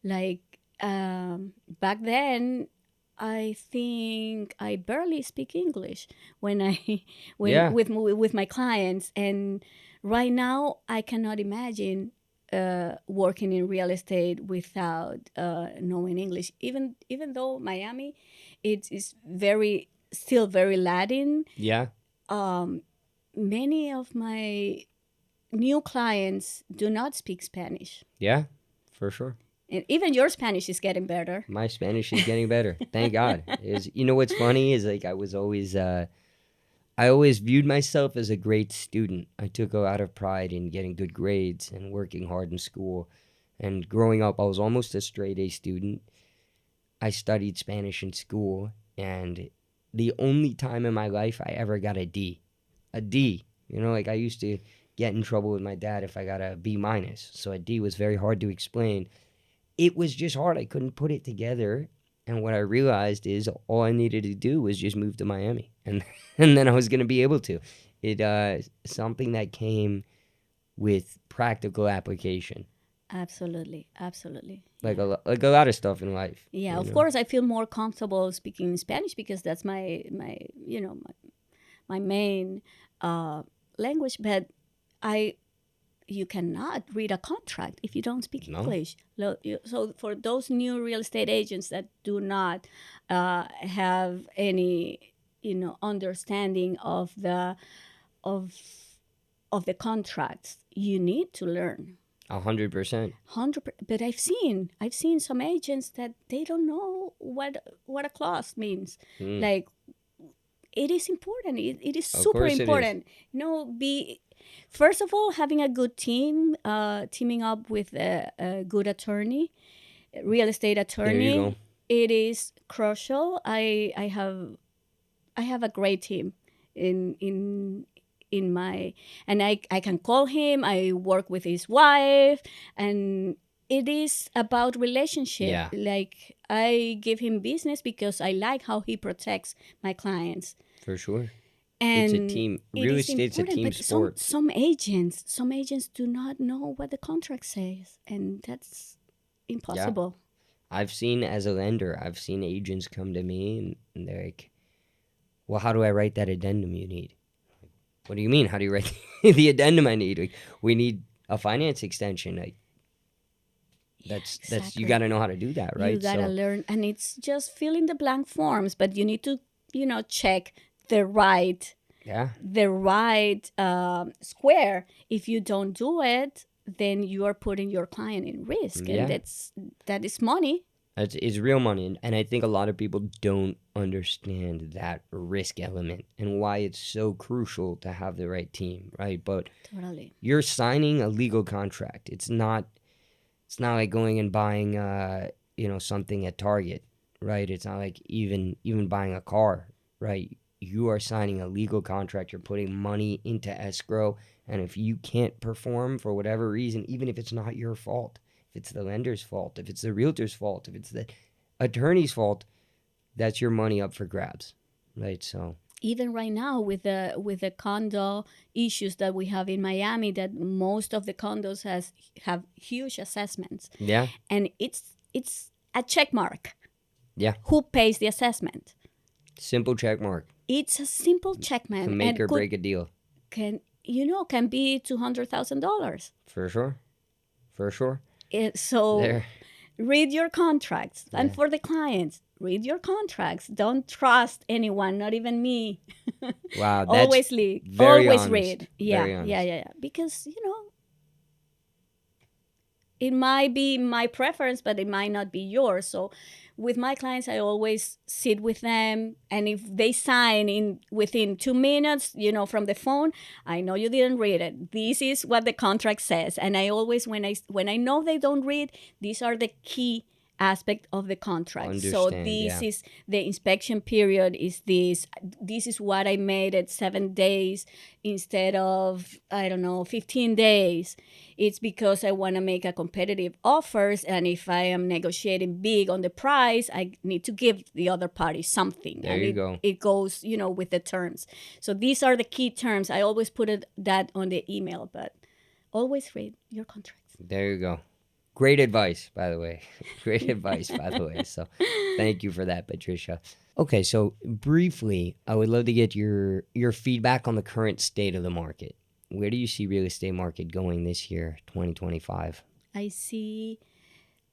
Like back then, I think I barely speak English when I when
yeah.
with my clients. And right now I cannot imagine working in real estate without knowing English. Even though Miami, it is very still very Latin.
Yeah,
Um, Many of my new clients do not speak Spanish.
Yeah, for sure.
And even your Spanish is getting better.
My Spanish is getting better. Thank God. Is you know what's funny is like I always viewed myself as a great student. I took a lot of pride in getting good grades and working hard in school. And growing up, I was almost a straight A student. I studied Spanish in school, and the only time in my life I ever got a D. A D. You know, like I used to get in trouble with my dad if I got a B minus. So a D was very hard to explain. It was just hard. I couldn't put it together. And what I realized is all I needed to do was just move to Miami, and and then I was going to be able to. It something that came with practical application,
Absolutely, absolutely.
like
Yeah.
like a lot of stuff in life.
Yeah,
You
of
know,
course, I feel more comfortable speaking Spanish because that's my main language. But I you cannot read a contract if you don't speak
no,
English. So for those new real estate agents that do not have any understanding of of the contracts, you need to learn.
100%.
100. But I've seen some agents that they don't know what a clause means.
Mm,
Like, it is important. It is
of
super
course it is.
important. Be first of all, having a good team, teaming up with a good attorney, real estate
There you go.
attorney. It is crucial. I have a great team in my, and I can call him. I work with his wife, and it is about relationship.
Yeah,
Like, I give him business because I like how he protects my clients,
for sure. It's a
and
team.
it
Real
is
estate's a
important.
team
But some
sport.
some agents some agents do not know what the contract says, and that's
Yeah.
impossible.
I've seen as a lender, I've seen agents come to me and they're like, well, how do I write that addendum you need? What do you mean? How do you write the addendum I need? Like, we need a finance extension. Like,
Yeah,
that's you
exactly.
got to know how to do that,
You
right?
gotta
So,
learn, and it's just filling the blank forms, but you need to check the right
yeah,
square. If you don't do it, then you are putting your client in risk, and
yeah.
that is money.
It's real money, and I think a lot of people don't understand that risk element and why it's so crucial to have the right team, right? But
Totally.
you're signing a legal contract. It's not like going and buying something at Target, right? It's not like even buying a car, right? You are signing a legal contract. You're putting money into escrow, and if you can't perform for whatever reason, even if it's not your fault, if it's the lender's fault, if it's the realtor's fault, if it's the attorney's fault, that's your money up for grabs, right? So
Even right now, with the condo issues that we have in Miami, that most of the condos have huge assessments,
yeah,
and it's a check mark.
yeah,
Who pays the assessment?
simple check mark
It's a simple check, man,
can make
and
or break a deal
can be $200,000.
for sure, for sure.
So
There,
read your contracts, and
yeah.
for the clients, read your contracts. Don't trust anyone, not even me.
Wow, that's
Always read.
very
Always
honest.
read. Yeah,
Very
yeah,
honest.
yeah, yeah. Because it might be my preference, but it might not be yours. So with my clients, I always sit with them, and if they sign in within 2 minutes, from the phone, I know you didn't read it. This is what the contract says, and I always, when I know they don't read, these are the key aspect of the contract. So
Understand,
this
yeah.
is the inspection period. Is this is what I made it 7 days instead of, I don't know, 15 days. It's because I want to make a competitive offers, and if I am negotiating big on the price, I need to give the other party something,
There
and
you
it
go.
it goes, with the terms. So these are the key terms. I always put that on the email, but always read your contracts.
There you go. Great advice, by the way. Great advice, by the way. So thank you for that, Patricia. Okay, so briefly, I would love to get your feedback on the current state of the market. Where do you see real estate market going this year, 2025?
I see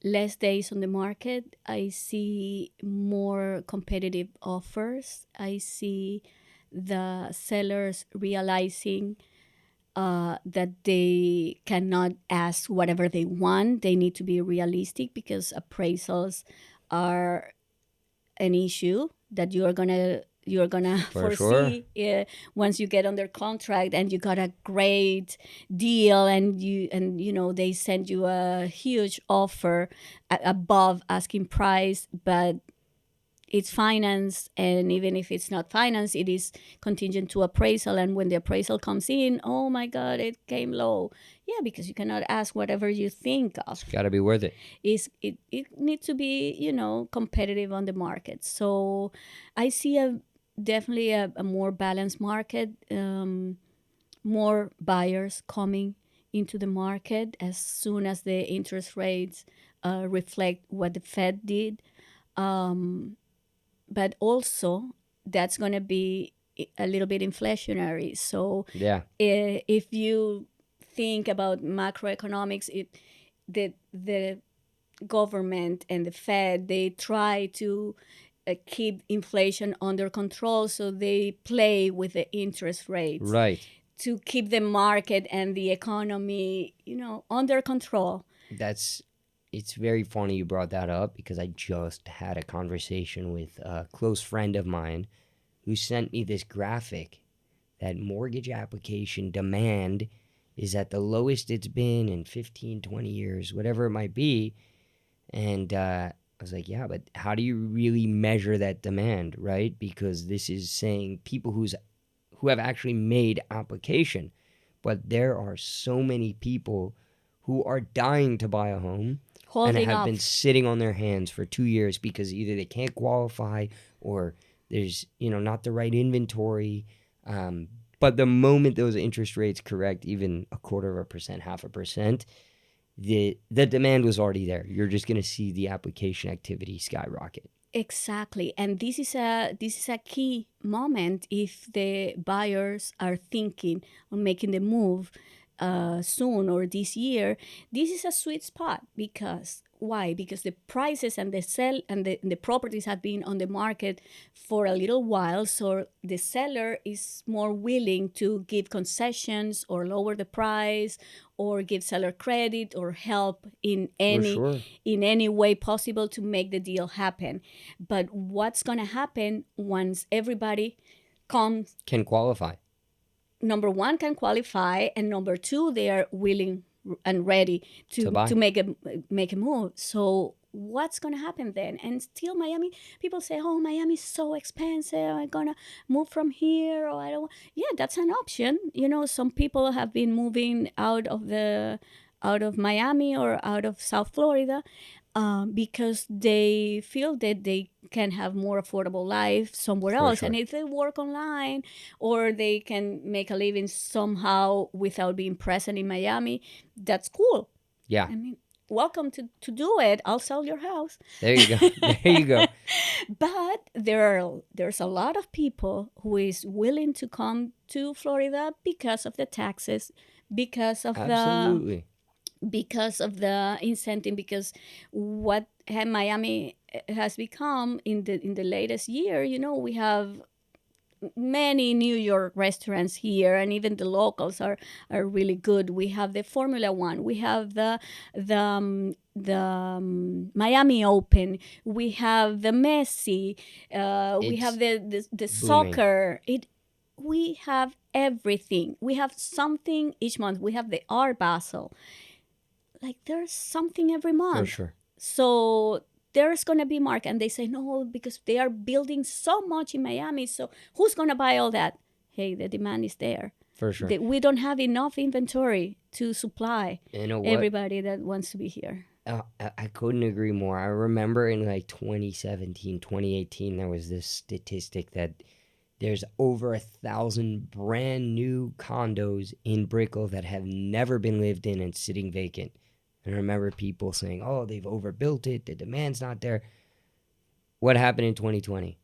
less days on the market. I see more competitive offers. I see the sellers realizing that they cannot ask whatever they want. They need to be realistic because appraisals are an issue that you're gonna
For sure.
foresee once you get under contract and you got a great deal, and they send you a huge offer above asking price, but it's finance, and even if it's not finance, it is contingent to appraisal, and when the appraisal comes in, oh my god, it came low. Yeah, because you cannot ask whatever you think
It's
of.
got to be worth it.
It needs to be competitive on the market. So I see definitely a more balanced market, more buyers coming into the market as soon as the interest rates reflect what the Fed did. um, but also that's going to be a little bit inflationary. So
Yeah.
if you think about macroeconomics, the government and the Fed, they try to keep inflation under control, so they play with the interest rates
Right.
to keep the market and the economy under control.
It's very funny you brought that up because I just had a conversation with a close friend of mine who sent me this graphic that mortgage application demand is at the lowest it's been in 15, 20 years, whatever it might be. And I was like, yeah, but how do you really measure that demand, right? Because this is saying people who have actually made application, but there are so many people who are dying to buy a home and
Holding
have been
off.
sitting on their hands for 2 years because either they can't qualify or there's not the right inventory. But the moment those interest rates correct even 1/4%, 0.5%, the demand was already there. You're just going to see the application activity skyrocket.
Exactly. And this is a key moment if the buyers are thinking on making the move soon or this year. This is a sweet spot. Because why? Because the prices and the properties have been on the market for a little while, so the seller is more willing to give concessions or lower the price or give seller credit or help in
For
any
sure.
in any way possible to make the deal happen. But what's going to happen once everybody comes?
Can qualify.
Number one, can qualify, and number two, they are willing and ready
To
to
buy.
make a move. So what's going to happen then? And still, Miami, people say, oh, Miami's so expensive, I'm going to move from here, or I don't. Yeah, that's an option. Some people have been moving out of Miami or out of South Florida, because they feel that they can have more affordable life somewhere
For
else. And
sure.
if they work online, or they can make a living somehow without being present in Miami, that's cool.
Yeah.
I mean, welcome to do it. I'll sell your house.
There you go. There you go.
But there's a lot of people who is willing to come to Florida because of the taxes, because of the
Absolutely.
incentive, because what Miami has become in the latest year. We have many New York restaurants here, and even the locals are really good. We have the Formula One, we have the Miami Open, we have the Messi, we have
It's
the
booming.
soccer. We have everything. We have something each month. We have the Art Basel. Like, there's something every
For
month.
sure.
So there's going to be market. And they say, no, because they are building so much in Miami. So who's going to buy all that? Hey, the demand is there.
For sure.
We don't have enough inventory to supply
You know what?
everybody that wants to be here.
I couldn't agree more. I remember in like 2017, 2018, there was this statistic that there's over 1,000 brand new condos in Brickell that have never been lived in and sitting vacant. And I remember people saying, oh, they've overbuilt it, the demand's not there. What happened in 2020?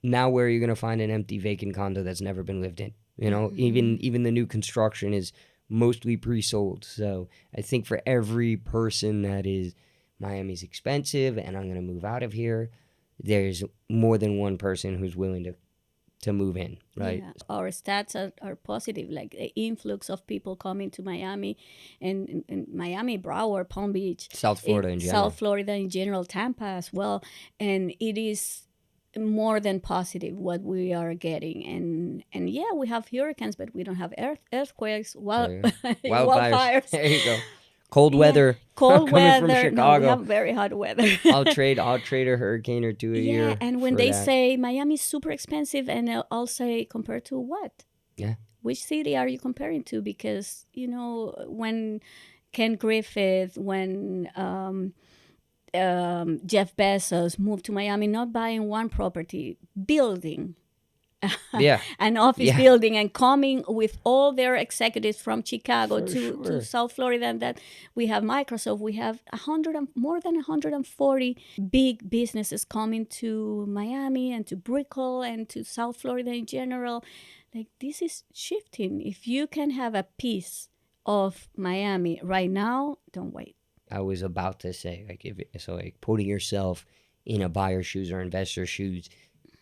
Now where are you going to find an empty vacant condo that's never been lived in? Even the new construction is mostly pre-sold. So I think for every person that is Miami's expensive and I'm going to move out of here, there's more than one person who's willing to move in, right?
Yeah, our stats are positive, like the influx of people coming to Miami and Miami, Broward, Palm Beach,
South Florida in general.
South Florida in general, Tampa as well. And it is more than positive what we are getting. And yeah, we have hurricanes, but we don't have earthquakes,
Wildfires.
wildfires.
There you go. Cold
Yeah,
weather
cold
coming from
weather. No, we
Chicago.
have very hot weather.
I'll trade a hurricane or two a
Yeah,
year
and when
for
they
that.
say Miami's super expensive, and I'll say compared to what?
Yeah.
Which city are you comparing to? Because when Ken Griffith, when Jeff Bezos moved to Miami, not buying one property, building
Yeah.
an office
Yeah.
building and coming with all their executives from Chicago
For
to
sure.
South Florida. And that we have Microsoft, we have more than 140 big businesses coming to Miami and to Brickell and to South Florida in general. Like, this is shifting. If you can have a piece of Miami right now, don't wait.
I was about to say, like putting yourself in a buyer's shoes or investor's shoes,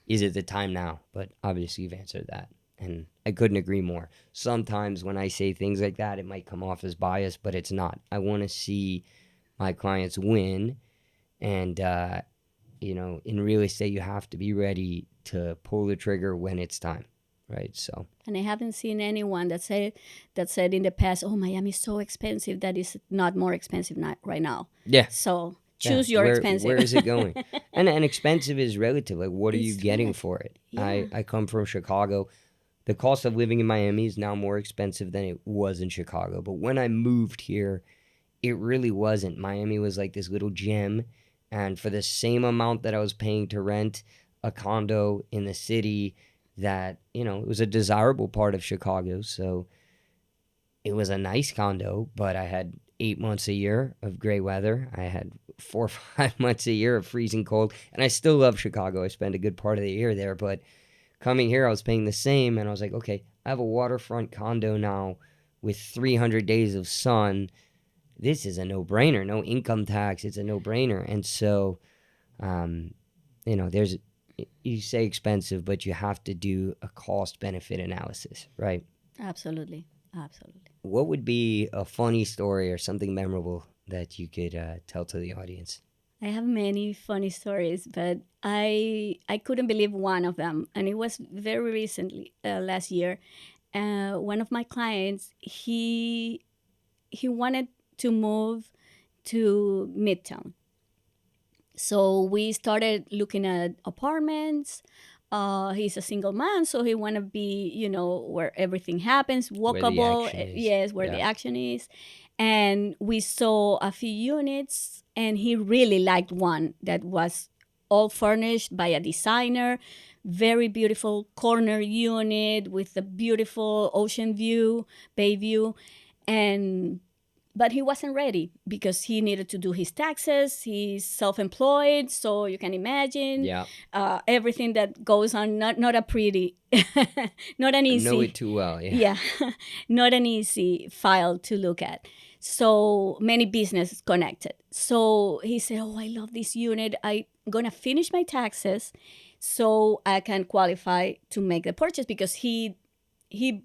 is it the time now? But obviously you've answered that, and I couldn't agree more. Sometimes when I say things like that, it might come off as bias, but it's not. I want to see my clients win, and in real estate, you have to be ready to pull the trigger when it's time, right? So.
And I haven't seen anyone that said in the past, "Oh, Miami's so expensive that it's not more expensive right now."
Yeah.
So
Yeah.
choose your expensive.
Where is it going? and expensive is relative. Like, what are you
It's
getting
relative.
for it?
Yeah.
I come from Chicago. The cost of living in Miami is now more expensive than it was in Chicago. But when I moved here, it really wasn't. Miami was like this little gem. And for the same amount that I was paying to rent a condo in the city, that, it was a desirable part of Chicago. So it was a nice condo, but I had 8 months a year of gray weather. I had 4 or 5 months a year of freezing cold. And I still love Chicago. I spend a good part of the year there. But coming here, I was paying the same. And I was like, okay, I have a waterfront condo now with 300 days of sun. This is a no-brainer. No income tax. It's a no-brainer. And so, you say expensive, but you have to do a cost-benefit analysis, right?
Absolutely.
What would be a funny story or something memorable that you could tell to the audience?
I have many funny stories, but I couldn't believe one of them, and it was very recently, last year. One of my clients, he wanted to move to Midtown. So we started looking at apartments. He's a single man, so he want to be, where everything happens, walkable.
action is.
Yes, where the
Yeah.
action is. And we saw a few units, and he really liked one that was all furnished by a designer. Very beautiful corner unit with a beautiful ocean view, bay view. But he wasn't ready because he needed to do his taxes. He's self-employed, so you can imagine
Yeah.
everything that goes on. Not a pretty, not an
I
easy.
know it too well. Yeah.
Yeah, not an easy file to look at. So many businesses connected. So he said, "Oh, I love this unit. I'm gonna finish my taxes, so I can qualify to make the purchase," because he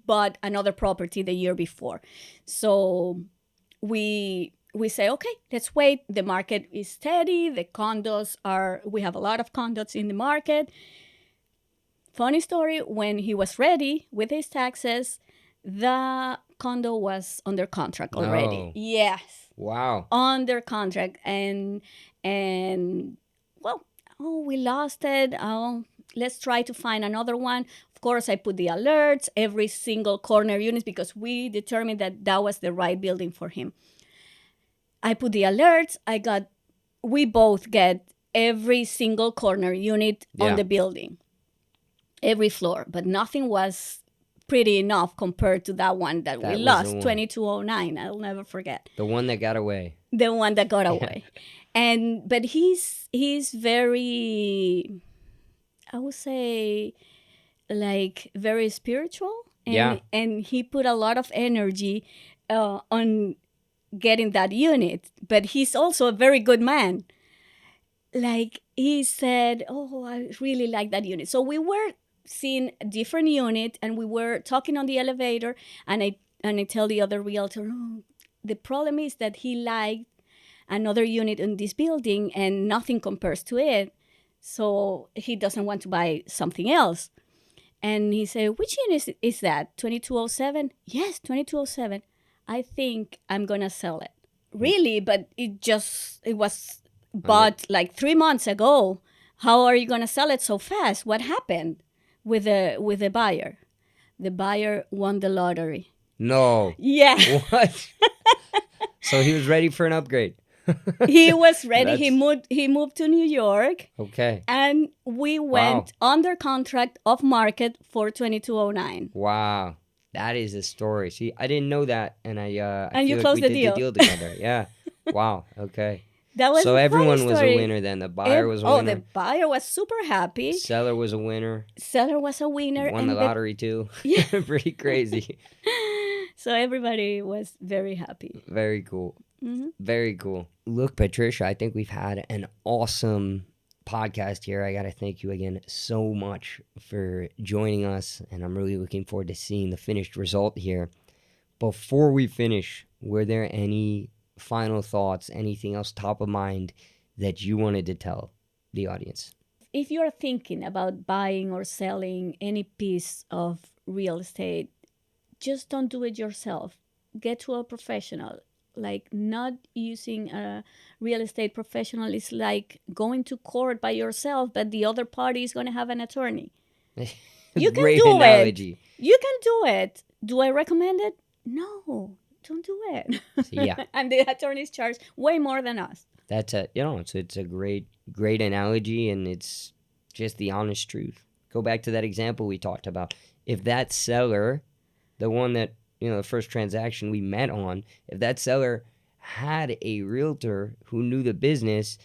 bought another property the year before. So we say, okay, let's wait. The market is steady. We have a lot of condos in the market. Funny story, when he was ready with his taxes, the condo was under contract already.
No.
Yes,
Wow.
under contract. And well, we lost it. Let's try to find another one. Of course, I put the alerts, every single corner unit, because we determined that was the right building for him. I put the alerts. We both get every single corner unit on
Yeah.
the building, every floor, but nothing was pretty enough compared to that one that
That
we
was
lost,
the one.
2209. I'll never forget.
The one that got away.
The one that got away. But he's very, I would say, like, very spiritual.
Yeah.
And he put a lot of energy on getting that unit. But he's also a very good man. Like, he said, "Oh, I really like that unit." So we were seen a different unit, and we were talking on the elevator, and I tell the other realtor, oh, the problem is that he liked another unit in this building and nothing compares to it. So he doesn't want to buy something else. And he said, which unit is that? 2207? Yes, 2207. I think I'm going to sell it. Really? But it was bought like 3 months ago. How are you going to sell it so fast? What happened with the buyer? The buyer won the lottery.
No.
Yeah.
What? So he was ready for an upgrade.
He was ready. He moved to New York.
Okay.
And we went under contract off market for 2209.
Wow. That is a story. See, I didn't know that, and I
And you
feel
closed
like we
the
did
deal.
the deal together. Yeah. Wow. Okay.
That was
So
a
everyone
funny
was a
story.
winner then. The buyer was a winner.
The buyer was super happy.
Seller was a winner.
Seller was a winner.
Won the lottery too.
Yeah.
Pretty crazy.
So everybody was very happy.
Very cool.
Mm-hmm.
Very cool. Look, Patricia, I think we've had an awesome podcast here. I got to thank you again so much for joining us, and I'm really looking forward to seeing the finished result here. Before we finish, were there any final thoughts, anything else top of mind that you wanted to tell the audience?
If you're thinking about buying or selling any piece of real estate, just don't do it yourself. Get to a professional. Like, not using a real estate professional is like going to court by yourself, but the other party is going to have an attorney. You can
Great
do
analogy.
it. You can do it. Do I recommend it? No, don't do it.
Yeah.
And the attorneys charge way more than us.
That's it's a great analogy, and it's just the honest truth. Go back to that example we talked about. If that seller, the one that, the first transaction we met on, if that seller had a realtor who knew the business,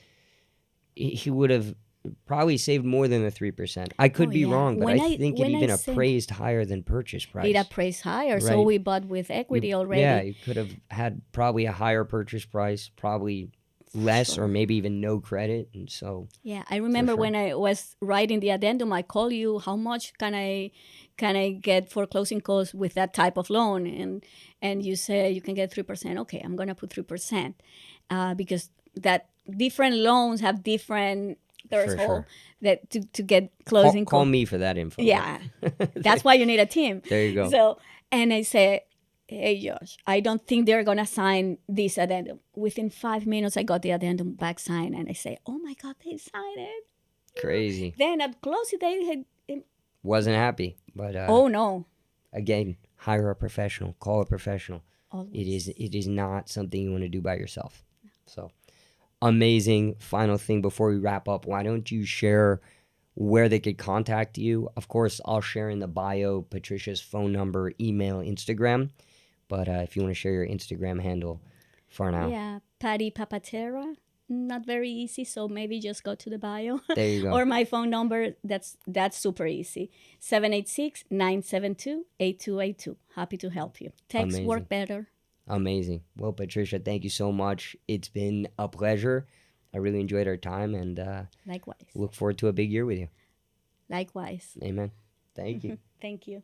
he would have probably saved more than the 3%. I could be wrong, but I think it even appraised higher than purchase price.
It appraised higher,
Right.
So we bought with equity already.
Yeah, you could have had probably a higher purchase price, probably less or maybe even no credit, and so
yeah, I remember when I was writing the addendum, I called you, how much can I get for closing costs with that type of loan? And you say you can get 3%. Okay, I'm gonna put 3%, because that different loans have different threshold that to get closing.
Call me for that info.
Yeah, that's why you need a team.
There you go.
So, and I say, hey, Josh, I don't think they're going to sign this addendum. Within 5 minutes, I got the addendum back signed, and I say, oh my God, they signed it.
Crazy.
Then at closing, they had...
Wasn't happy, but
oh, no.
Again, hire a professional. Call a professional.
Always.
It is not something you want to do by yourself. So, amazing. Final thing before we wrap up, why don't you share where they could contact you? Of course, I'll share in the bio Patricia's phone number, email, Instagram. But if you want to share your Instagram handle for now.
Yeah, Patty Pappaterra. Not very easy, so maybe just go to the bio.
There you go.
Or my phone number, that's super easy. 786-972-8282. Happy to help you. Text work better.
Amazing. Well, Patricia, thank you so much. It's been a pleasure. I really enjoyed our time, and
likewise.
Look forward to a big year with you.
Likewise.
Amen. Thank you.
Thank you.